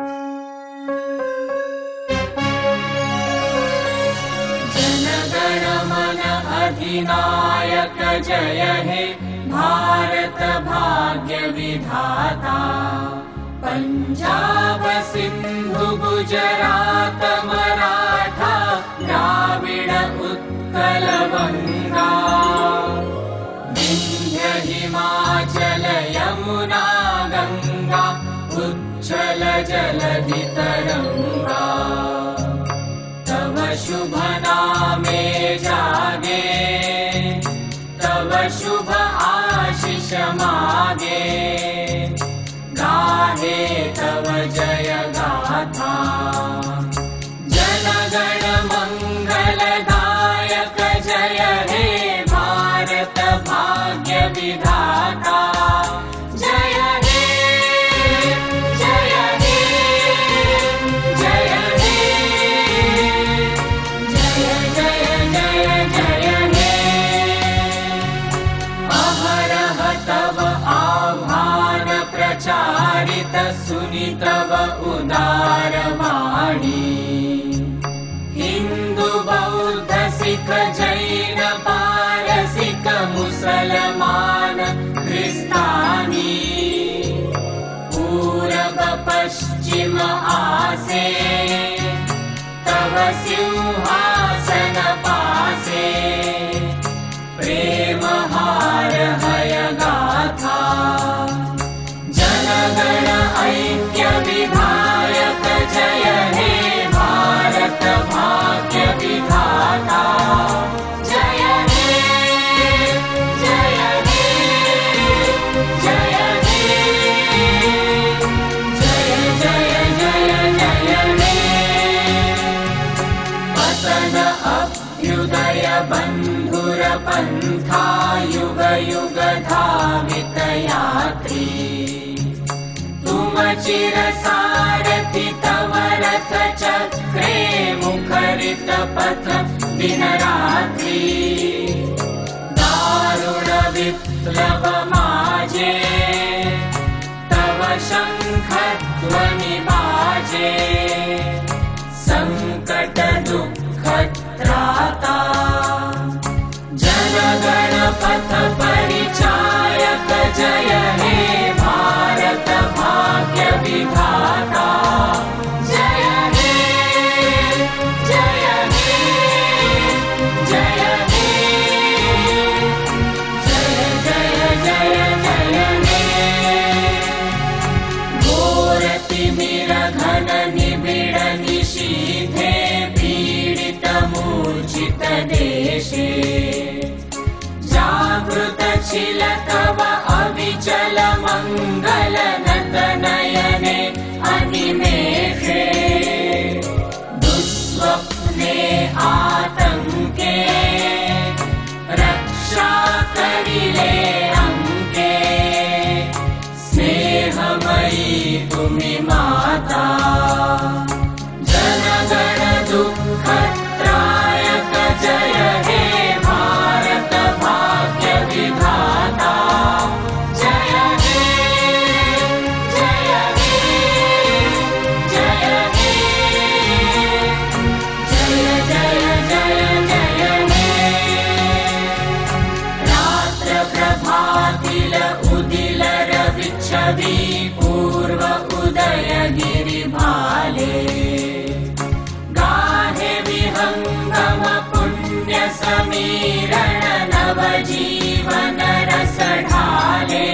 जनगण मन अधिनायक जय हे भारत भाग्य विधाता। पंजाब सिंधु गुजरात मराठा द्राविड उत्कल बंगा। विंध्य हिमाचल यमुना गंगा उच्छल जलधि तरंगा। तव शुभ नामे जागे तव शुभ आशीष मागे। गाहे तव जय गाथा जनगण मंगलदायक जय हे भारत भाग्य विधाता। जय हे जय हे जय हे जय जय जय जय हे। अहरह तव आह्वान प्रचारित सुनितव उदार वाणी। हिंदू बौद्ध सिख जैन पारसिक मुसलमान क्रिस्तानी। पूरब पश्चिम आसे तव सिंहासन पासे। प्रेम हार हय गाथा जनगण ऐक्य विधायक जय हे भारत भाग्य विधाता। जय हे जय हे जय हे जय जय जय जय हे। पतन अभ्युदय बंधुर पंथा युग युग धावित यात्री। तुम चिर सारथि तव रथ चक्रे मुखरित पथ दिन रात्रि। दारुण विप्लव माजे तव शंख ध्वनि बाजे। संकट दुख त्राता जनगण पथ परिचायक जय हे भारत भाग्य विधाता। जय हे जय हे जय हे जय जय जय जय हे। घोर तिमिर घन निबिड़ निशीथे पीडित मूर्छित देशे। जागृत छिल तव अविचल मंगल नत नयने अनिमेषे। दुस्वप्ने आतंके रक्षा करिले अंके। स्नेहमयी तुमि माता जनगण दुःख त्रायक जय हे भारत भाग्य विधाता। जय हे जय हे जय हे जय जय जय जय हे। रात्र प्रभातील उदिल रविच्छवि पूर्व उदय गिरि भाले। गाहे विहंगम पुण्य समीरण नव जीवन रस ढाले।